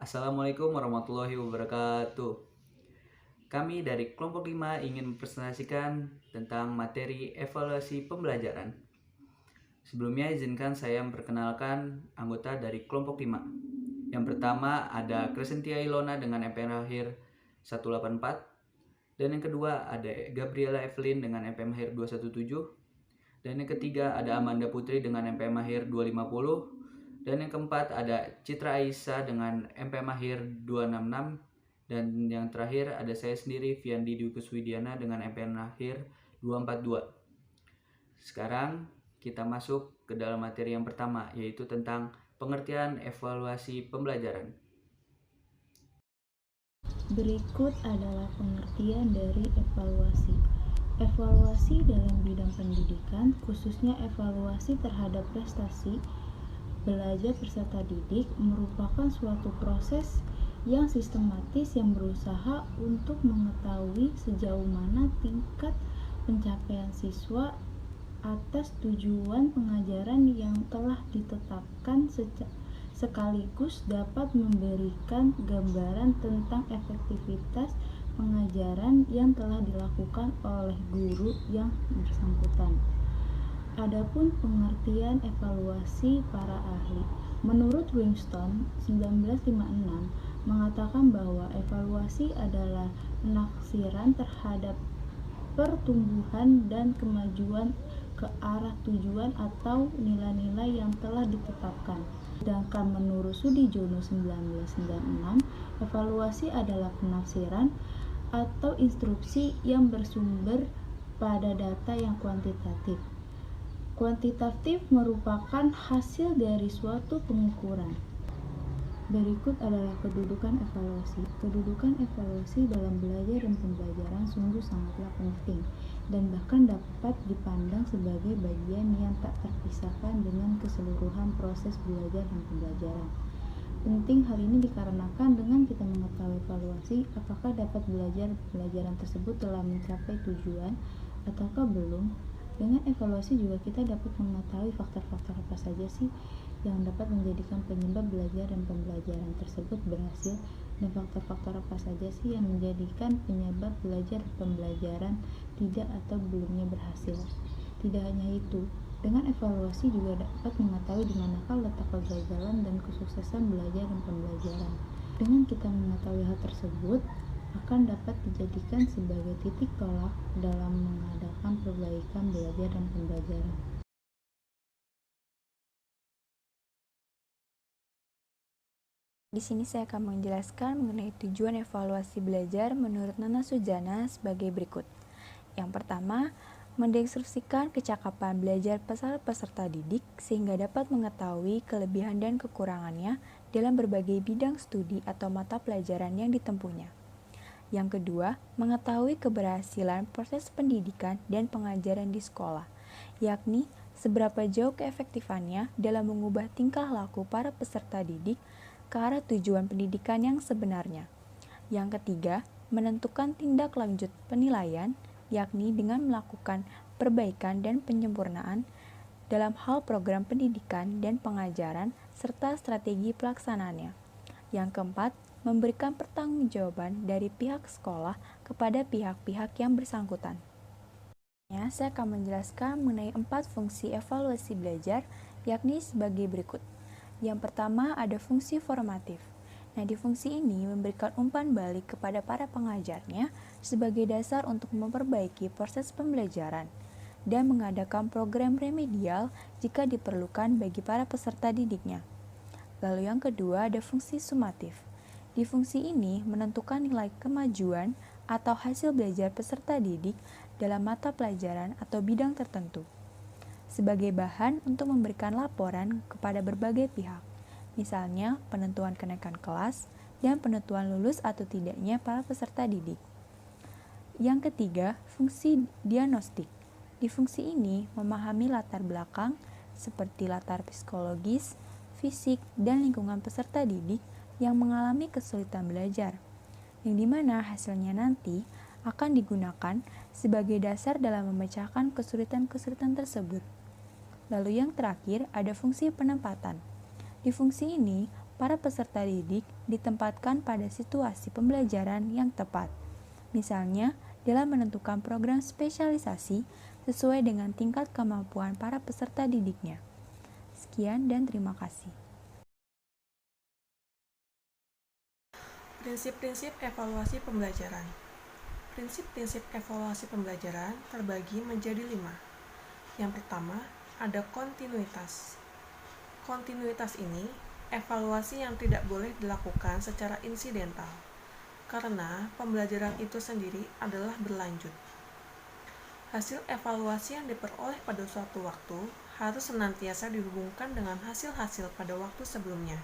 Assalamualaikum warahmatullahi wabarakatuh. Kami dari kelompok 5 ingin mempresentasikan tentang materi evaluasi pembelajaran. Sebelumnya izinkan saya memperkenalkan anggota dari kelompok 5. Yang pertama ada Crescentia Ilona dengan MPM akhir 184. Dan yang kedua ada Gabriela Evelyn dengan MPM akhir 217. Dan yang ketiga ada Amanda Putri dengan MPM akhir 250. Dan yang keempat ada Citra Aisyah dengan MPM akhir 266. Dan yang terakhir ada saya sendiri Viandi Dwi Kuswidiana dengan MPM akhir 242. Sekarang kita masuk ke dalam materi yang pertama, yaitu tentang pengertian evaluasi pembelajaran. Berikut adalah pengertian dari evaluasi. Evaluasi dalam bidang pendidikan, khususnya evaluasi terhadap prestasi belajar peserta didik, merupakan suatu proses yang sistematis yang berusaha untuk mengetahui sejauh mana tingkat pencapaian siswa atas tujuan pengajaran yang telah ditetapkan sekaligus dapat memberikan gambaran tentang efektivitas pengajaran yang telah dilakukan oleh guru yang bersangkutan. Adapun pengertian evaluasi para ahli, menurut Winston 1956 mengatakan bahwa evaluasi adalah penaksiran terhadap pertumbuhan dan kemajuan ke arah tujuan atau nilai-nilai yang telah ditetapkan. Sedangkan menurut Sudijono 1996, evaluasi adalah penafsiran atau instruksi yang bersumber pada data yang kuantitatif. Kuantitatif merupakan hasil dari suatu pengukuran. Berikut adalah kedudukan evaluasi. Kedudukan evaluasi dalam belajar dan pembelajaran sungguh sangatlah penting dan bahkan dapat dipandang sebagai bagian yang tak terpisahkan dengan keseluruhan proses belajar dan pembelajaran. Penting hal ini dikarenakan dengan kita mengetahui evaluasi, apakah dapat pelajaran tersebut telah mencapai tujuan ataukah belum. Dengan evaluasi juga kita dapat mengetahui faktor-faktor apa saja sih yang dapat menjadikan penyebab belajar dan pembelajaran tersebut berhasil, dan faktor-faktor apa saja sih yang menjadikan penyebab belajar dan pembelajaran tidak atau belumnya berhasil. Tidak hanya itu, dengan evaluasi juga dapat mengetahui di manakah letak kegagalan dan kesuksesan belajar dan pembelajaran. Dengan kita mengetahui hal tersebut, akan dapat dijadikan sebagai titik tolak dalam mengadakan perbaikan belajar dan pembelajaran. Di sini saya akan menjelaskan mengenai tujuan evaluasi belajar menurut Nana Sujana sebagai berikut. Yang pertama, mendekonstruksikan kecakapan belajar peserta didik sehingga dapat mengetahui kelebihan dan kekurangannya dalam berbagai bidang studi atau mata pelajaran yang ditempuhnya. Yang kedua, mengetahui keberhasilan proses pendidikan dan pengajaran di sekolah, yakni seberapa jauh keefektifannya dalam mengubah tingkah laku para peserta didik ke arah tujuan pendidikan yang sebenarnya. Yang ketiga, menentukan tindak lanjut penilaian, yakni dengan melakukan perbaikan dan penyempurnaan dalam hal program pendidikan dan pengajaran serta strategi pelaksanaannya. Yang keempat, memberikan pertanggungjawaban dari pihak sekolah kepada pihak-pihak yang bersangkutan. Saya akan menjelaskan mengenai 4 fungsi evaluasi belajar, yakni sebagai berikut. Yang pertama ada fungsi formatif. Di fungsi ini memberikan umpan balik kepada para pengajarnya sebagai dasar untuk memperbaiki proses pembelajaran dan mengadakan program remedial jika diperlukan bagi para peserta didiknya. Lalu yang kedua ada fungsi sumatif. Di fungsi ini menentukan nilai kemajuan atau hasil belajar peserta didik dalam mata pelajaran atau bidang tertentu, sebagai bahan untuk memberikan laporan kepada berbagai pihak, misalnya penentuan kenaikan kelas dan penentuan lulus atau tidaknya para peserta didik. Yang ketiga, fungsi diagnostik. Di fungsi ini memahami latar belakang seperti latar psikologis, fisik, dan lingkungan peserta didik yang mengalami kesulitan belajar, yang dimana hasilnya nanti akan digunakan sebagai dasar dalam memecahkan kesulitan-kesulitan tersebut. Lalu yang terakhir ada fungsi penempatan. Di fungsi ini para peserta didik ditempatkan pada situasi pembelajaran yang tepat. Misalnya, dalam menentukan program spesialisasi sesuai dengan tingkat kemampuan para peserta didiknya. Sekian dan terima kasih. Prinsip-prinsip evaluasi pembelajaran. Prinsip-prinsip evaluasi pembelajaran terbagi menjadi 5. Yang pertama, ada kontinuitas. Kontinuitas ini evaluasi yang tidak boleh dilakukan secara insidental, karena pembelajaran itu sendiri adalah berlanjut. Hasil evaluasi yang diperoleh pada suatu waktu harus senantiasa dihubungkan dengan hasil-hasil pada waktu sebelumnya,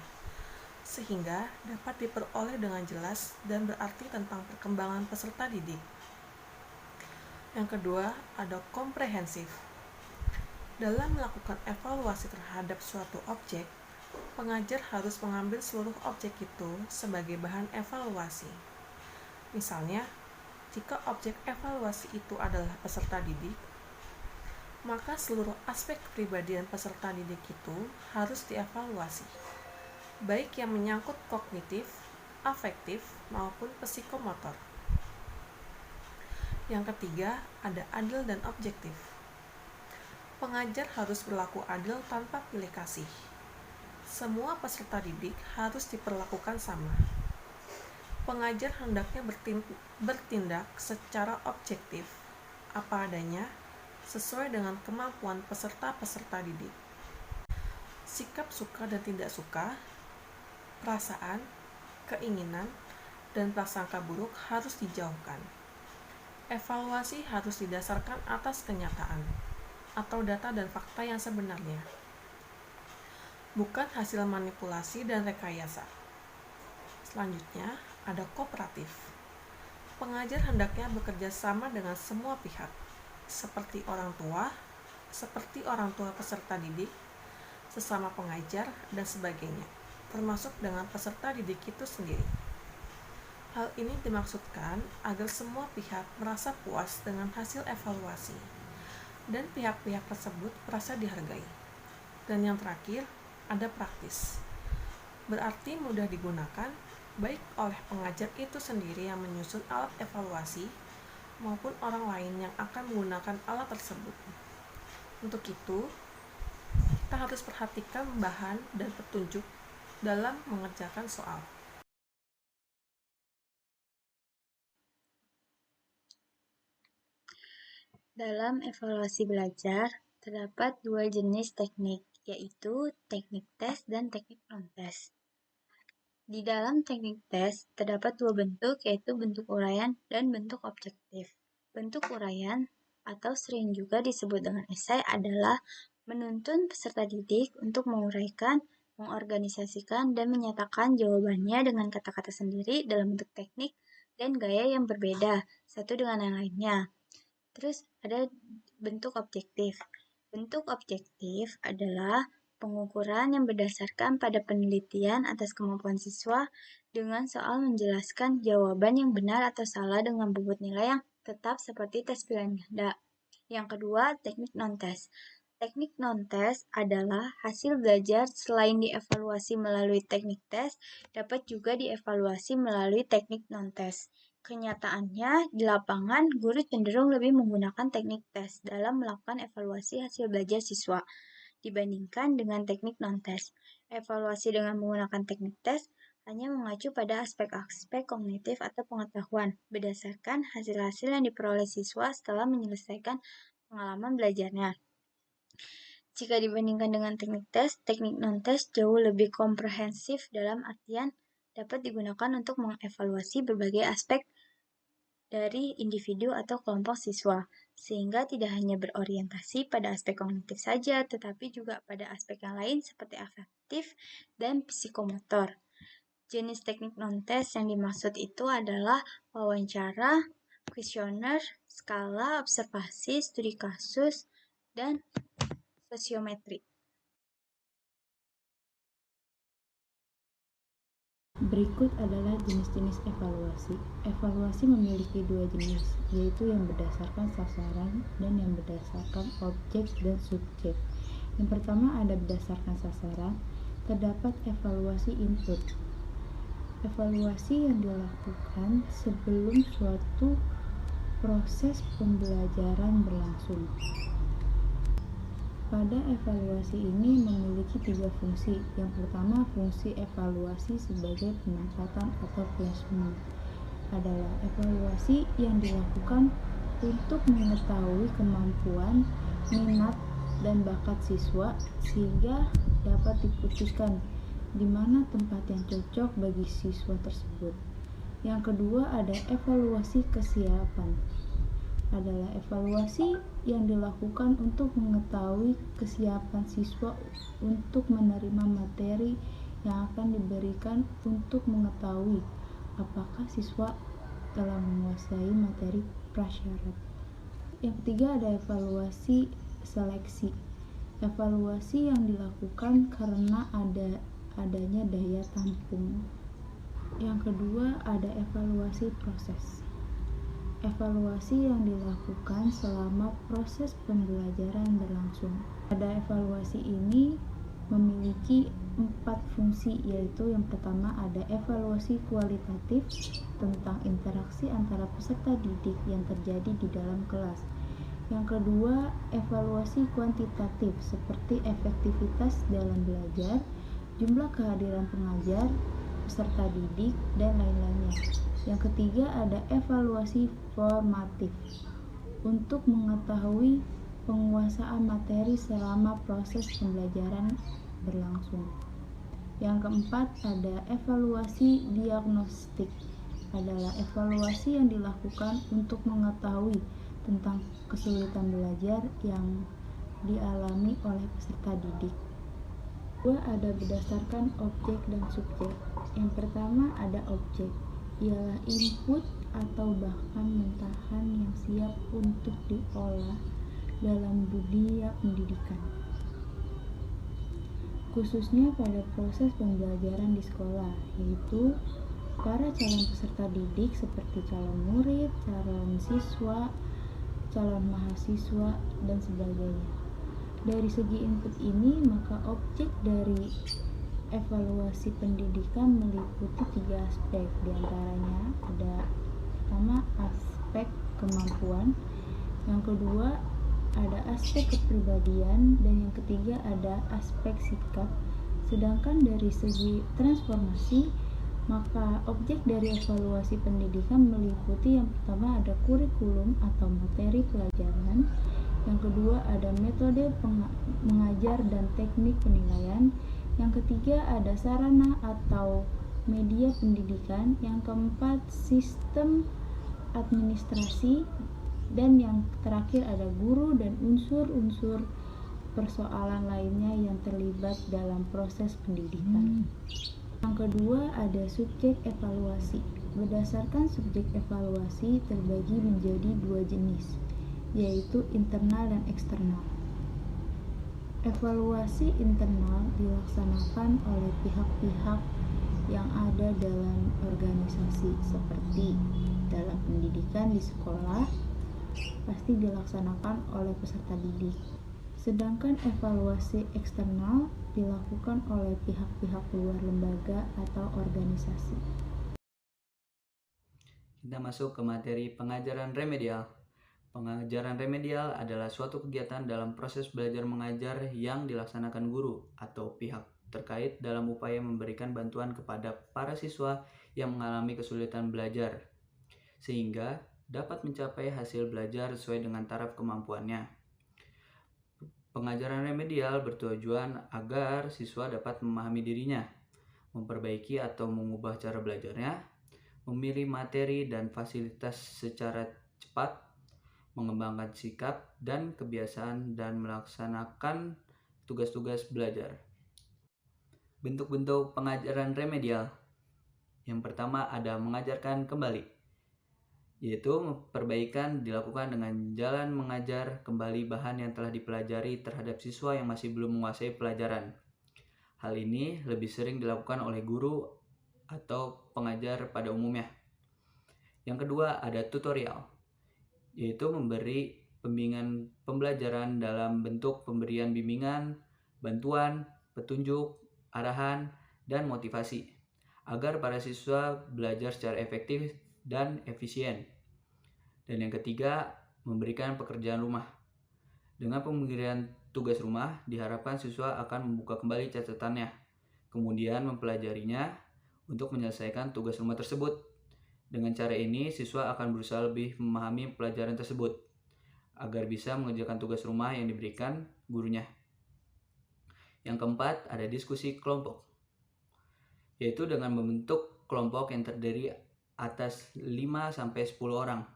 sehingga dapat diperoleh dengan jelas dan berarti tentang perkembangan peserta didik. Yang kedua, ada komprehensif. Dalam melakukan evaluasi terhadap suatu objek, pengajar harus mengambil seluruh objek itu sebagai bahan evaluasi. Misalnya, jika objek evaluasi itu adalah peserta didik, maka seluruh aspek kepribadian peserta didik itu harus dievaluasi, baik yang menyangkut kognitif, afektif, maupun psikomotor. Yang ketiga, ada adil dan objektif. Pengajar harus berlaku adil tanpa pilih kasih. Semua peserta didik harus diperlakukan sama. Pengajar hendaknya bertindak secara objektif, apa adanya, sesuai dengan kemampuan peserta-peserta didik. Sikap suka dan tidak suka, perasaan, keinginan, dan prasangka buruk harus dijauhkan. Evaluasi harus didasarkan atas kenyataan atau data dan fakta yang sebenarnya, bukan hasil manipulasi dan rekayasa. Selanjutnya, ada kooperatif. Pengajar hendaknya bekerja sama dengan semua pihak, seperti orang tua peserta didik, sesama pengajar, dan sebagainya, termasuk dengan peserta didik itu sendiri. Hal ini dimaksudkan agar semua pihak merasa puas dengan hasil evaluasi, dan pihak-pihak tersebut merasa dihargai. Dan yang terakhir, ada praktis. Berarti mudah digunakan, baik oleh pengajar itu sendiri yang menyusun alat evaluasi, maupun orang lain yang akan menggunakan alat tersebut. Untuk itu, kita harus perhatikan bahan dan petunjuk dalam mengerjakan soal. Dalam evaluasi belajar, terdapat dua jenis teknik, yaitu teknik tes dan teknik non-tes. Di dalam teknik tes, terdapat dua bentuk, yaitu bentuk uraian dan bentuk objektif. Bentuk uraian, atau sering juga disebut dengan esai, adalah menuntun peserta didik untuk menguraikan, mengorganisasikan, dan menyatakan jawabannya dengan kata-kata sendiri dalam bentuk teknik dan gaya yang berbeda satu dengan yang lainnya. Terus ada bentuk objektif. Bentuk objektif adalah pengukuran yang berdasarkan pada penelitian atas kemampuan siswa dengan soal menjelaskan jawaban yang benar atau salah dengan bobot nilai yang tetap seperti tes pilihan ganda. Yang kedua, teknik non-tes. Teknik non-tes adalah hasil belajar selain dievaluasi melalui teknik tes, dapat juga dievaluasi melalui teknik non-tes. Kenyataannya, di lapangan, guru cenderung lebih menggunakan teknik tes dalam melakukan evaluasi hasil belajar siswa dibandingkan dengan teknik non-tes. Evaluasi dengan menggunakan teknik tes hanya mengacu pada aspek-aspek kognitif atau pengetahuan berdasarkan hasil-hasil yang diperoleh siswa setelah menyelesaikan pengalaman belajarnya. Jika dibandingkan dengan teknik non-tes jauh lebih komprehensif dalam artian dapat digunakan untuk mengevaluasi berbagai aspek dari individu atau kelompok siswa, sehingga tidak hanya berorientasi pada aspek kognitif saja, tetapi juga pada aspek yang lain seperti afektif dan psikomotor. Jenis teknik non-tes yang dimaksud itu adalah wawancara, kuesioner, skala, observasi, studi kasus, dan sosiometri. Berikut adalah jenis-jenis evaluasi. Evaluasi memiliki dua jenis, yaitu yang berdasarkan sasaran dan yang berdasarkan objek dan subjek. Yang pertama ada berdasarkan sasaran. terdapat evaluasi input. Evaluasi yang dilakukan sebelum suatu proses pembelajaran berlangsung. Pada evaluasi ini memiliki 3 fungsi. Yang pertama, fungsi evaluasi sebagai penempatan atau placement adalah evaluasi yang dilakukan untuk mengetahui kemampuan, minat, dan bakat siswa sehingga dapat diputuskan di mana tempat yang cocok bagi siswa tersebut. Yang kedua ada evaluasi kesiapan. Adalah evaluasi yang dilakukan untuk mengetahui kesiapan siswa untuk menerima materi yang akan diberikan untuk mengetahui apakah siswa telah menguasai materi prasyarat. Yang ketiga ada evaluasi seleksi. Evaluasi yang dilakukan karena adanya daya tampung. Yang kedua ada evaluasi proses. Evaluasi yang dilakukan selama proses pembelajaran berlangsung. Pada evaluasi ini memiliki 4 fungsi, yaitu yang pertama ada evaluasi kualitatif tentang interaksi antara peserta didik yang terjadi di dalam kelas. Yang kedua, evaluasi kuantitatif seperti efektivitas dalam belajar, jumlah kehadiran pengajar, peserta didik, dan lain-lainnya. Yang ketiga ada evaluasi formatif untuk mengetahui penguasaan materi selama proses pembelajaran berlangsung. Yang keempat ada evaluasi diagnostik, adalah evaluasi yang dilakukan untuk mengetahui tentang kesulitan belajar yang dialami oleh peserta didik. Kedua ada berdasarkan objek dan subjek. Yang pertama ada objek, ialah input atau bahkan mentahan yang siap untuk diolah dalam dunia pendidikan, khususnya pada proses pembelajaran di sekolah, yaitu para calon peserta didik seperti calon murid, calon siswa, calon mahasiswa, dan sebagainya. Dari segi input ini, maka objek dari evaluasi pendidikan meliputi 3 aspek. Di antaranya ada pertama aspek kemampuan, yang kedua ada aspek kepribadian, dan yang ketiga ada aspek sikap. Sedangkan dari segi transformasi, maka objek dari evaluasi pendidikan meliputi yang pertama ada kurikulum atau materi pelajaran, yang kedua ada metode mengajar dan teknik penilaian, yang ketiga ada sarana atau media pendidikan, yang keempat sistem administrasi, dan yang terakhir ada guru dan unsur-unsur persoalan lainnya yang terlibat dalam proses pendidikan. Yang kedua ada subjek evaluasi. Berdasarkan subjek evaluasi terbagi menjadi 2 jenis, yaitu internal dan eksternal. Evaluasi internal dilaksanakan oleh pihak-pihak yang ada dalam organisasi, seperti dalam pendidikan di sekolah pasti dilaksanakan oleh peserta didik. Sedangkan evaluasi eksternal dilakukan oleh pihak-pihak luar lembaga atau organisasi. Kita masuk ke materi pengajaran remedial. Pengajaran remedial adalah suatu kegiatan dalam proses belajar mengajar yang dilaksanakan guru atau pihak terkait dalam upaya memberikan bantuan kepada para siswa yang mengalami kesulitan belajar, sehingga dapat mencapai hasil belajar sesuai dengan taraf kemampuannya. Pengajaran remedial bertujuan agar siswa dapat memahami dirinya, memperbaiki atau mengubah cara belajarnya, memilih materi dan fasilitas secara cepat, mengembangkan sikap dan kebiasaan, dan melaksanakan tugas-tugas belajar. Bentuk-bentuk pengajaran remedial. Yang pertama ada mengajarkan kembali, yaitu perbaikan dilakukan dengan jalan mengajar kembali bahan yang telah dipelajari terhadap siswa yang masih belum menguasai pelajaran. Hal ini lebih sering dilakukan oleh guru atau pengajar pada umumnya. Yang kedua ada tutorial, yaitu memberi pembimbingan pembelajaran dalam bentuk pemberian bimbingan, bantuan, petunjuk, arahan, dan motivasi agar para siswa belajar secara efektif dan efisien. Dan yang ketiga, memberikan pekerjaan rumah. Dengan pemberian tugas rumah, diharapkan siswa akan membuka kembali catatannya, kemudian mempelajarinya untuk menyelesaikan tugas rumah tersebut. Dengan cara ini, siswa akan berusaha lebih memahami pelajaran tersebut agar bisa mengerjakan tugas rumah yang diberikan gurunya. Yang keempat, ada diskusi kelompok, yaitu dengan membentuk kelompok yang terdiri atas 5-10 orang,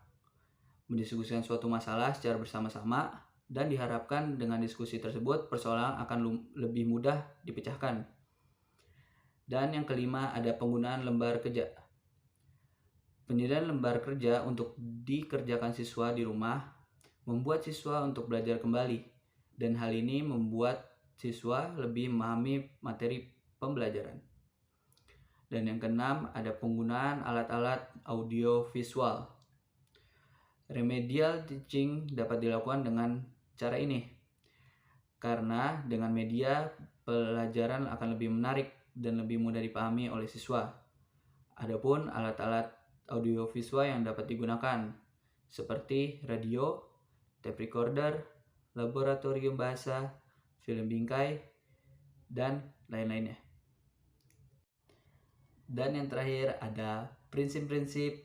mendiskusikan suatu masalah secara bersama-sama, dan diharapkan dengan diskusi tersebut persoalan akan lebih mudah dipecahkan. Dan yang kelima, ada penggunaan lembar kerja. Penyediaan lembar kerja untuk dikerjakan siswa di rumah membuat siswa untuk belajar kembali, dan hal ini membuat siswa lebih memahami materi pembelajaran. Dan yang keenam, ada penggunaan alat-alat audio visual. Remedial teaching dapat dilakukan dengan cara ini, karena dengan media pelajaran akan lebih menarik dan lebih mudah dipahami oleh siswa. Adapun alat-alat audiovisual yang dapat digunakan seperti radio, tape recorder, laboratorium bahasa, film bingkai, dan lain-lainnya. Dan yang terakhir, ada prinsip-prinsip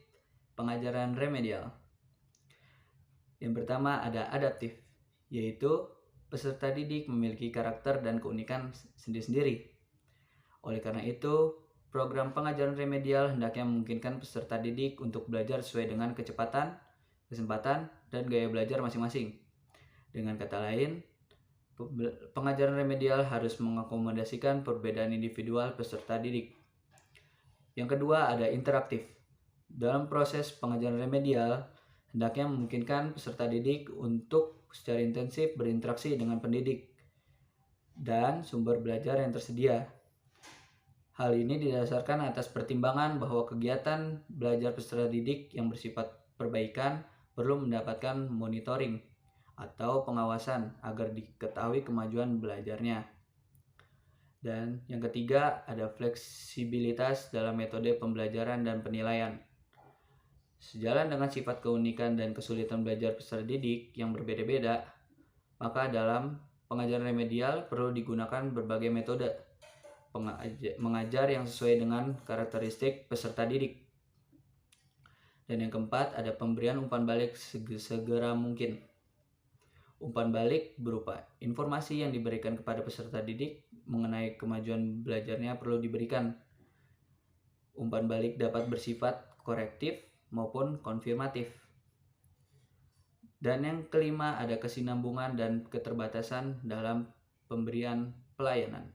pengajaran remedial. Yang pertama, ada adaptif, yaitu peserta didik memiliki karakter dan keunikan sendiri-sendiri. Oleh karena itu, program pengajaran remedial hendaknya memungkinkan peserta didik untuk belajar sesuai dengan kecepatan, kesempatan, dan gaya belajar masing-masing. Dengan kata lain, pengajaran remedial harus mengakomodasikan perbedaan individual peserta didik. Yang kedua, ada interaktif. Dalam proses pengajaran remedial, hendaknya memungkinkan peserta didik untuk secara intensif berinteraksi dengan pendidik dan sumber belajar yang tersedia. Hal ini didasarkan atas pertimbangan bahwa kegiatan belajar peserta didik yang bersifat perbaikan perlu mendapatkan monitoring atau pengawasan agar diketahui kemajuan belajarnya. Dan yang ketiga, ada fleksibilitas dalam metode pembelajaran dan penilaian. Sejalan dengan sifat keunikan dan kesulitan belajar peserta didik yang berbeda-beda, maka dalam pengajaran remedial perlu digunakan berbagai metode mengajar yang sesuai dengan karakteristik peserta didik. Dan yang keempat, ada pemberian umpan balik segera mungkin. Umpan balik berupa informasi yang diberikan kepada peserta didik mengenai kemajuan belajarnya perlu diberikan. Umpan balik dapat bersifat korektif maupun konfirmatif. Dan yang kelima, ada kesinambungan dan keterbatasan dalam pemberian pelayanan.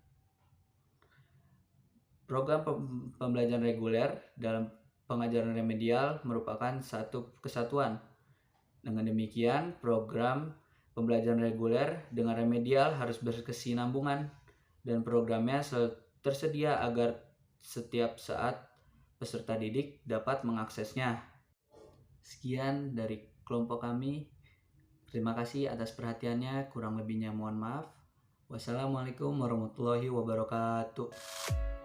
Program pembelajaran reguler dalam pengajaran remedial merupakan satu kesatuan. Dengan demikian, program pembelajaran reguler dengan remedial harus berkesinambungan dan programnya tersedia agar setiap saat peserta didik dapat mengaksesnya. Sekian dari kelompok kami. Terima kasih atas perhatiannya. Kurang lebihnya mohon maaf. Wassalamualaikum warahmatullahi wabarakatuh.